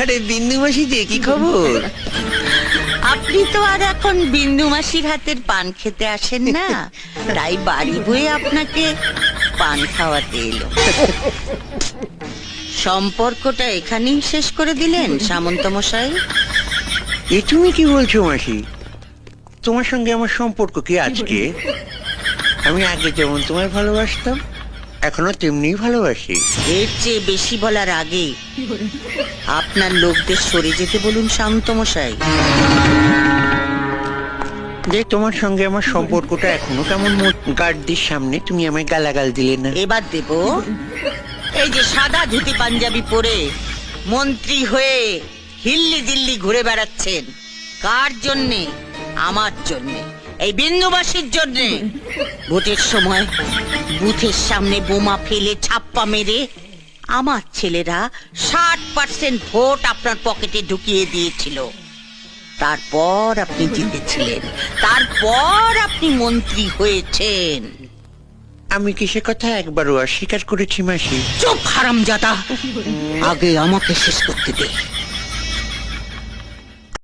আরে বিন্দু মাসি যে কি খবর? আপনি তো আর এখন বিন্দু মাসির হাতের পান খেতে আসেন না, তাই বাড়ি বয়ে আপনাকে পান খাওয়াতে এলো। সম্পর্কটা এখানেই শেষ করে দিলেন সামন্ত মশাই? এ তুমি কি বলছো মাসি? তোমার সঙ্গে আমার সম্পর্ক কি আজকে? আমি আগে যেমন তোমায় ভালোবাসতাম এখনো তেমনি ভালোবাসি। এর চেয়ে বেশি বলার আগে আপনার লোকদের সরে যেতে বলুন শান্ত মশাই। যে তোমার সঙ্গে আমার সম্পর্কটা এখনো কেমন গার্ডদের সামনে তুমি আমায় গালাগাল দিলে না? এবার দেব। এই যে সাদা ধুতি পাঞ্জাবি পরে মন্ত্রী হয়ে হিল্লি দিল্লি ঘুরে বেড়াচ্ছেন, কার জন্যে? আমার জন্যে, এই বিন্দুবাসীর জন্যে। ভোটের সময় বুথের সামনে বোমা ফেলে ছাপ্পা মেরে আমার ছেলেরা 60% ভোট আপনার পকেটে ঢুকিয়ে দিয়েছিল। তারপর আপনি জিতেছিলেন, তারপর আপনি মন্ত্রী হয়েছেন। আমি কি সে কথা একবারও অস্বীকার করেছি মাসি? চুপ হারামজাদা, আগে আমাকে শেষ করতে দে।